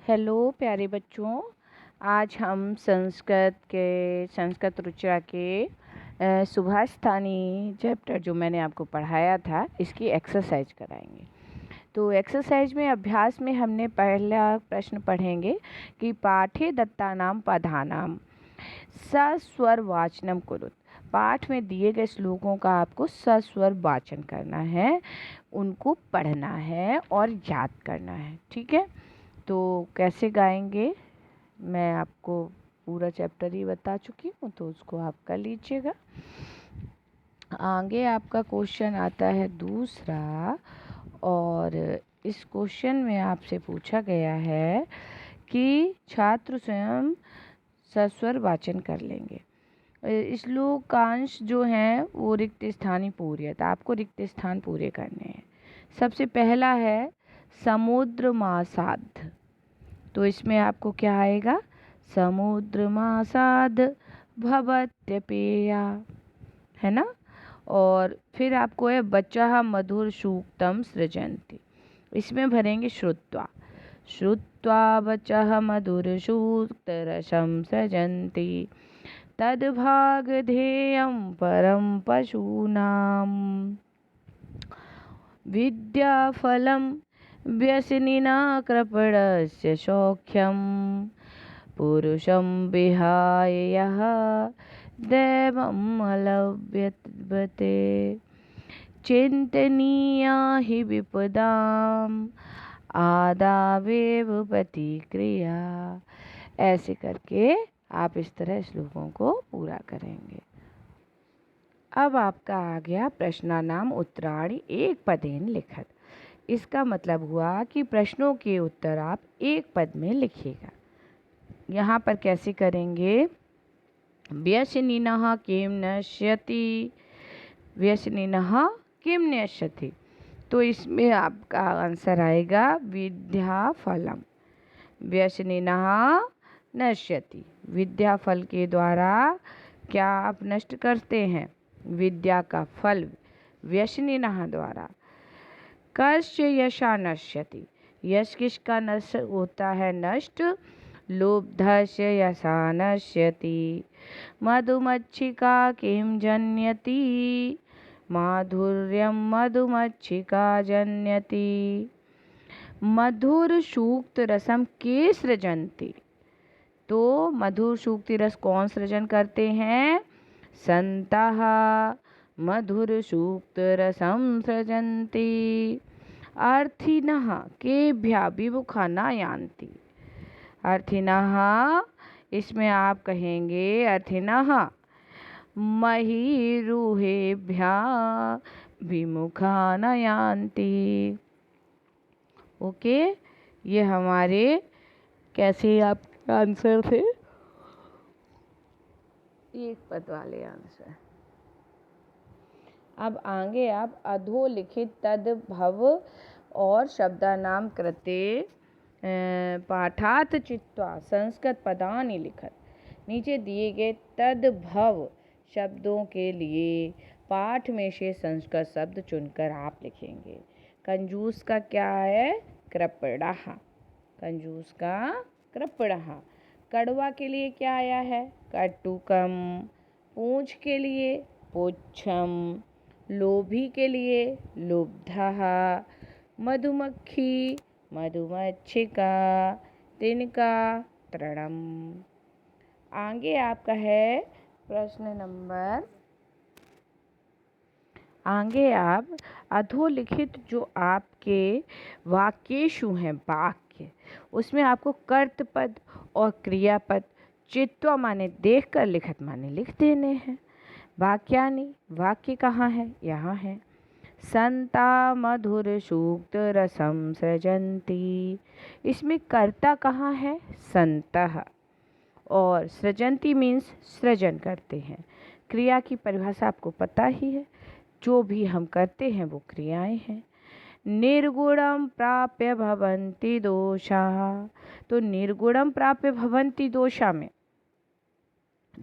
Hello प्यारे बच्चों। आज हम संस्कृत रुचिरा के सुभाषितानी चैप्टर जो मैंने आपको पढ़ाया था इसकी एक्सरसाइज कराएंगे। तो एक्सरसाइज में अभ्यास में हमने पहला प्रश्न पढ़ेंगे कि पाठे दत्तानाम पदानाम सस्वर वाचनम कुरुत। पाठ में दिए गए श्लोकों का आपको सस्वर वाचन करना है, उनको पढ़ना है और याद करना है। ठीक है, तो कैसे गाएंगे मैं आपको पूरा चैप्टर ही बता चुकी हूँ, तो उसको आप कर लीजिएगा। आगे आपका क्वेश्चन आता है दूसरा, और इस क्वेश्चन में आपसे पूछा गया है कि छात्र स्वयं सस्वर वाचन कर लेंगे। श्लोकांश जो हैं वो रिक्त स्थान ही पूरे हैं, तो आपको रिक्त स्थान पूरे करने हैं। सबसे पहला है समुद्र मासाध, तो इसमें आपको क्या आएगा, समुद्र मासाद भवत्यपेया, है ना। और फिर आपको है बच्चा मधुर सूक्तम सृजन्ति, इसमें भरेंगे श्रुत्वा। श्रुत्वा बच्चा मधुर सूक्त रसम सृजन्ति तद्भागधेयं परम पशूनाम विद्याफलं व्यसनिना कृपणस्य सौख्यं पुरुषं विहाय यः दैवम् अलभ्यते चिन्तनीया हि विपदाम् आदावेव प्रतिक्रिया। ऐसे करके आप इस तरह श्लोकों को पूरा करेंगे। अब आपका आ गया प्रश्नानाम उत्तराणि एक पदेन लिखत। इसका मतलब हुआ कि प्रश्नों के उत्तर आप एक पद में लिखिएगा। यहाँ पर कैसे करेंगे, व्यसनिनः किं नश्यति, व्यसनिनः किं नश्यति, तो इसमें आपका आंसर आएगा विद्याफलम। व्यसनिनः नश्यति, विद्या फल के द्वारा क्या आप नष्ट करते हैं, विद्या का फल व्यसनिनः द्वारा। कस्य यशा नश्यति, यश किसका नष्ट होता है, नष्ट, लुब्धस्य यशा नश्यति। मधुमक्षिका किं जन्यति, माधुर्यं मधुमक्षिका जन्यति। मधुर सूक्त रसम के सृजन्ति, तो मधुर सूक्ति रस कौन सृजन करते हैं, संतः मधुर सूक्त रसम सृजन्ति। अर्थिनः केभ्यः विमुखा न यान्ति, अर्थिनः इसमें आप कहेंगे अर्थिनः महीरुहेभ्यः विमुखा न यान्ति। ओके, ये हमारे कैसे आप आंसर थे, एक पद वाले आंसर। अब आगे आप अधोलिखित तद्भव और शब्दानाम कृते पाठात् चित्वा संस्कृत पदानि लिखत। नीचे दिए गए तद्भव शब्दों के लिए पाठ में से संस्कृत शब्द चुनकर आप लिखेंगे। कंजूस का क्या है, कृपणः, कंजूस का कृपणः। कड़वा के लिए क्या आया है, कटुकम। पूंछ के लिए पुच्छम। लोभी के लिए लुब्धः। मधुमक्खी मधुमक्षिका। तिनका तृणम। आगे आपका है प्रश्न नंबर, आगे आप अधोलिखित जो आपके वाक्येषु हैं, वाक्य, उसमें आपको कर्तपद और क्रियापद चित्वा माने देख कर, लिखत माने लिख देने हैं। वाक्यानि, वाक्य कहाँ है, यहाँ है। संता मधुर सूक्त रसम सृजन्ति, इसमें कर्ता कहाँ है, संतः, और सृजन्ति मीन्स सृजन करते हैं। क्रिया की परिभाषा आपको पता ही है, जो भी हम करते हैं वो क्रियाएं हैं। निर्गुणम प्राप्य भवन्ति दोषाः, तो निर्गुणम प्राप्य भवन्ति दोषा में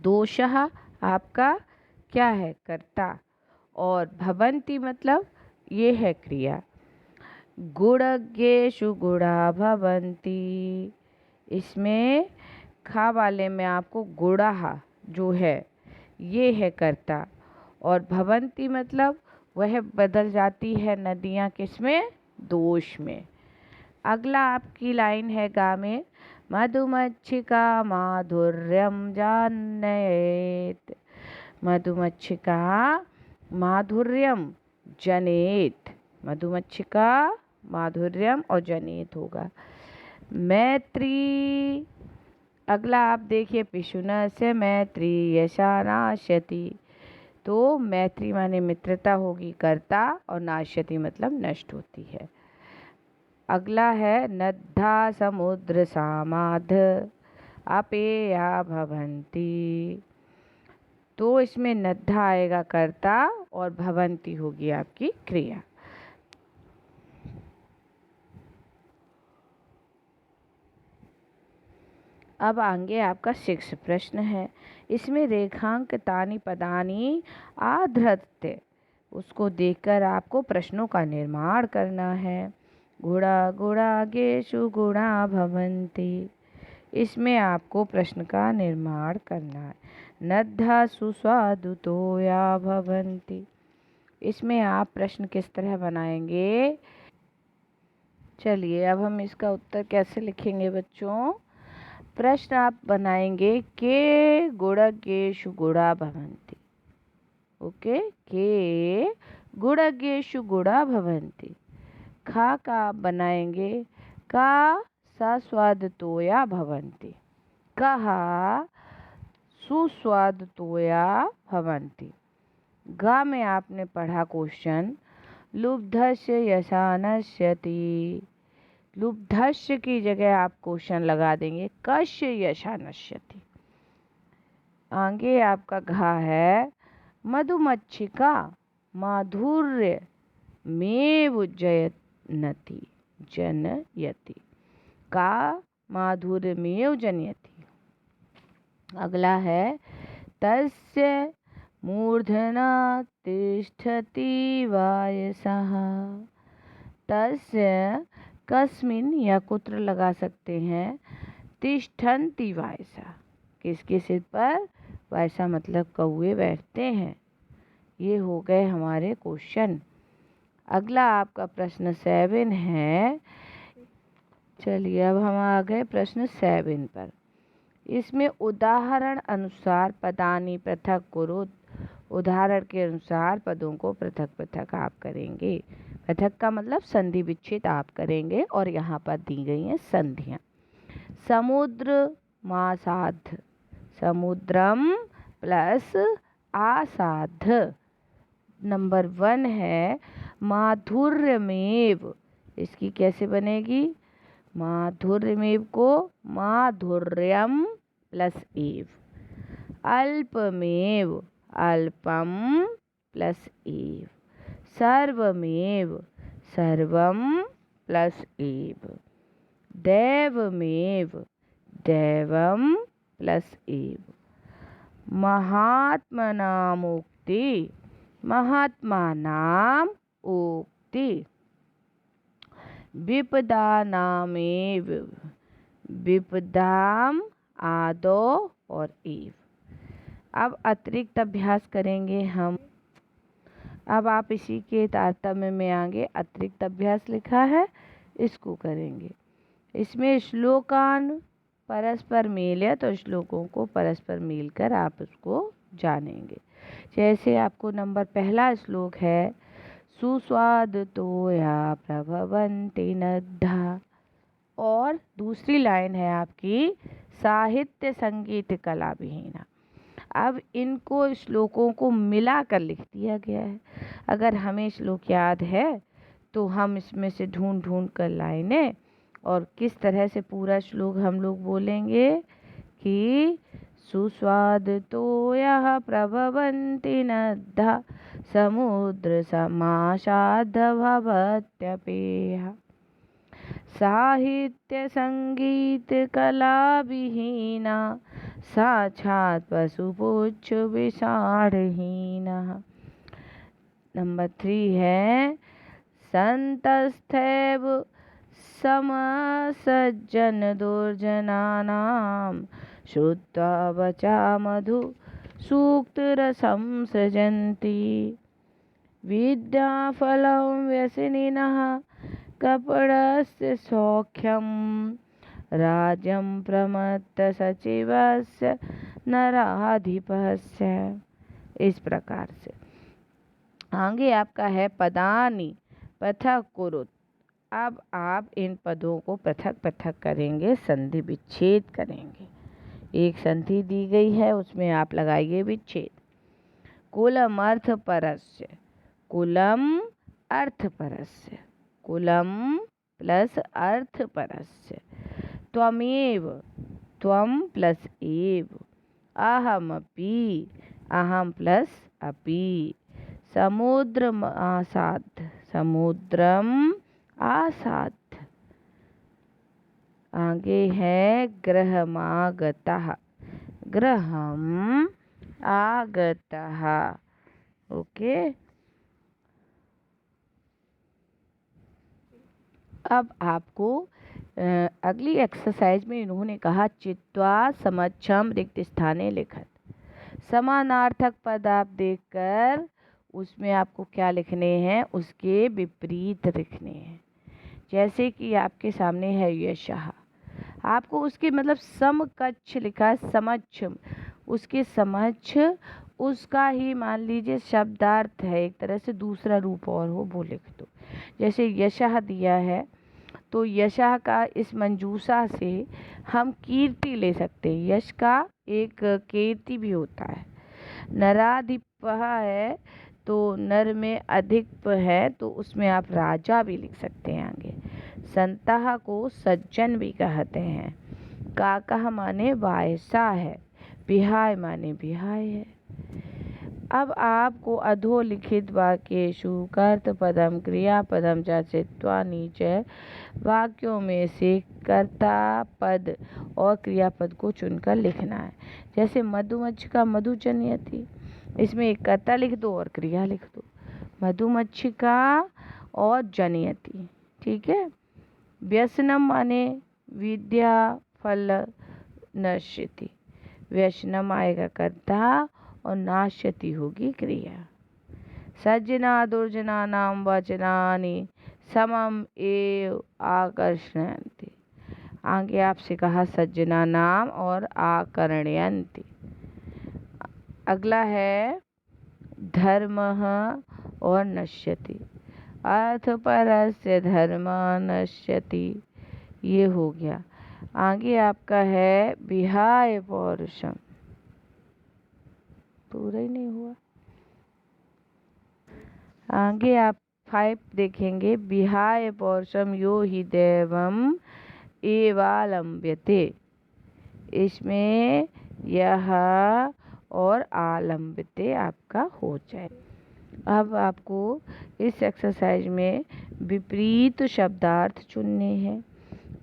दोषः आपका क्या है, कर्ता, और भवन्ति मतलब ये है क्रिया। गुणज्ञेषु गुणा भवन्ति, इसमें खा वाले में आपको गुड़ाहा जो है ये है कर्ता, और भवंती मतलब वह बदल जाती है नदियाँ किसमें, दोष में। अगला आपकी लाइन है गा में, मधुमक्षिका माधुर्यम जानयेत। मधुमक्षिका माधुर्यम जनेत, मधुमक्षिका माधुर्यम और जनेत होगा। मैत्री, अगला आप देखिए पिशुन से मैत्री यशा नाश्यति। तो मैत्री माने मित्रता होगी कर्ता, और नाश्यति मतलब नष्ट होती है। अगला है नद्धा समुद्र सामाध अपेया भवंती। तो इसमें नद्धा आएगा कर्ता और भवंती होगी आपकी क्रिया। अब आगे आपका 6 प्रश्न है। इसमें रेखांकितानि पदानि आधृत्य, उसको देखकर आपको प्रश्नों का निर्माण करना है। गुणा गुणागेषु गुणा भवन्ति, इसमें आपको प्रश्न का निर्माण करना है। नद्धा सुस्वादुतोया भवन्ति, इसमें आप प्रश्न किस तरह बनाएंगे। चलिए अब हम इसका उत्तर कैसे लिखेंगे बच्चों। प्रश्न आप बनाएंगे के गुणज्ञेषु गुणा भवन्ति। ओके, के गुणज्ञेषु गुणा भवन्ति। खा का आप बनाएंगे का सस्वादुतोया भवन्ति, कहा सुस्वादुतोया भवन्ति। गा में आपने पढ़ा क्वेश्चन, लुब्धस्य यशा नश्यति। लुब्धस्य की जगह आप क्वेश्चन लगा देंगे कस्य यशा नश्यति। आगे आपका घा है, मधुमक्षिका माधुर्य मेव जयति जनयति, का माधुर्य मेव जनयति। अगला है तस्य मूर्धना तिष्ठति वायसः। तस्य कस्मिन या कुत्र लगा सकते हैं, तिष्ठन्ति वायसा, किसके सिर पर, वायसा मतलब कौवे बैठते हैं। ये हो गए हमारे क्वेश्चन। अगला आपका प्रश्न 7 है। चलिए अब हम आ गए प्रश्न 7 पर। इसमें उदाहरण अनुसार पदानि पृथक करो, उदाहरण के अनुसार पदों को पृथक पृथक आप करेंगे। पृथक का मतलब संधि विच्छेद आप करेंगे, और यहाँ पर दी गई हैं संधियाँ। समुद्र मासाध, समुद्रम प्लस आसाध। नंबर 1 है माधुर्यमेव, इसकी कैसे बनेगी, माधुर्यमेव को माधुर्यम प्लस एव। अल्पमेव, अल्पम प्लस एव। सर्वमेव, सर्वम प्लस एव। दैवमेव, दैवम प्लस एव। महात्मनामुक्ति, महात्मानाम उक्ति। विपदानामेव, विपदाम आदो और एव। अब अतिरिक्त अभ्यास करेंगे हम। अब आप इसी के तारतम्य में आगे अतिरिक्त अभ्यास लिखा है, इसको करेंगे। इसमें श्लोकान परस्पर मेल है, तो श्लोकों को परस्पर मेल कर आप उसको जानेंगे। जैसे आपको नंबर पहला श्लोक है, सुस्वादुतोया प्रभवन्ति नद्धा, और दूसरी लाइन है आपकी साहित्य संगीत कला विहीना। अब इनको श्लोकों को मिलाकर लिख दिया गया है। अगर हमें श्लोक याद है तो हम इसमें से ढूंढ ढूंढ कर लाइनें, और किस तरह से पूरा श्लोक हम लोग बोलेंगे कि सुस्वादुतोया प्रभवन्ति नद्धा समुद्र समासाद् भवत्यपेयः। साहित्य संगीत कला विहीना साक्षात् पशुपुच्छ विषाणहीनः। नंबर 3 है संतस्थैव समसज्जन दुर्जनानां श्रुत्वा वचा मधु सूक्तरसं सृजन्ति। विद्याफलं व्यसनिनः कपटस्य सौख्यं राज्यं प्रमत्तसचिवस्य नराधिपस्य। इस प्रकार से आगे आपका है पदानि पृथक कुरुत। अब आप इन पदों को पृथक पृथक करेंगे, संधि विच्छेद करेंगे। एक संधि दी गई है, उसमें आप लगाइए विच्छेद। कुलम अर्थ परस्य, कुलम अर्थ परस्य, कुलम प्लस अर्थ परस्य। त्वमेव, त्वम प्लस एव। अहमपि, अहम प्लस अपि। समुद्रम आसाद्य, समुद्रम आसाद्य। आगे है गृहमागतः, गृहम आगतः। ओके, अब आपको अगली एक्सरसाइज में इन्होंने कहा चित्वा समक्षम रिक्त स्थाने लिखत। समानार्थक पद आप देखकर उसमें आपको क्या लिखने हैं, उसके विपरीत लिखने हैं। जैसे कि आपके सामने है यशः, आपको उसके मतलब समकक्ष लिखा है, समक्ष, उसके समक्ष उसका ही मान लीजिए शब्दार्थ है, एक तरह से दूसरा रूप और हो वो लिख दो। जैसे यशः दिया है तो यशः का इस मंजूषा से हम कीर्ति ले सकते हैं। यश का एक कीर्ति भी होता है। नराधिपः है तो नर में अधिक है तो उसमें आप राजा भी लिख सकते हैं आगे। संतः को सज्जन भी कहते हैं। काकः माने वायसा है। विहाय माने विहाय है। अब आपको अधोलिखित वाक्येषु कर्तपदम क्रियापदम च चित्वा नीचे वाक्यों में से कर्ता पद और क्रियापद को चुनकर लिखना है। जैसे मधुमक्षिका मधुजनयति, इसमें एक कर्ता लिख दो और क्रिया लिख दो, मधुमक्षिका और जनयति। ठीक है। व्यसनम माने विद्या फल नश्यति, व्यसनम आएगा कर्ता और नाश्यति होगी क्रिया। सज्जना दुर्जना नाम वचनानि समम एव आकर्षयन्ति। आगे आपसे कहा सज्जना नाम और आकर्णयन्ति। अगला है धर्मः और नश्यति। अर्थ परस्य धर्म नश्यति, ये हो गया। आगे आपका है विहाय पौरुषम, पूरा ही नहीं हुआ। आगे आप 5 देखेंगे, विहाय पौरुषम यो हि दैवम एवालंब्यते। इसमें यह और आलंब्यते आपका हो जाए। अब आपको इस एक्सरसाइज में विपरीत शब्दार्थ चुनने हैं।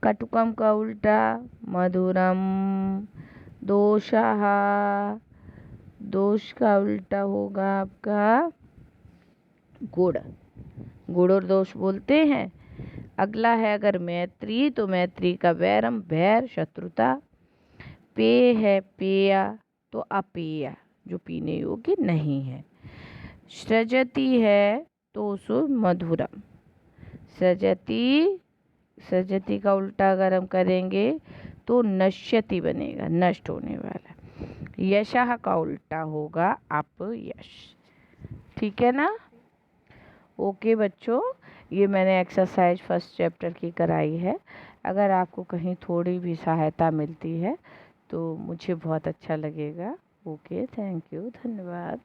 कटुकम का उल्टा मधुरम, दोषः, दोष का उल्टा होगा आपका गुड़, गुड़ और दोष बोलते हैं। अगला है अगर मैत्री तो मैत्री का वैरम, वैर शत्रुता। पेय है पेया तो अपेया, जो पीने योग्य नहीं है। सृजति है तो सो मधुरम। सृजति, सृजति का उल्टा अगर हम करेंगे तो नश्यति बनेगा, नष्ट होने वाला। यशः का उल्टा होगा अपयश। ठीक है ना। ओके बच्चों, ये मैंने एक्सरसाइज फर्स्ट चैप्टर की कराई है। अगर आपको कहीं थोड़ी भी सहायता मिलती है तो मुझे बहुत अच्छा लगेगा। ओके, थैंक यू, धन्यवाद।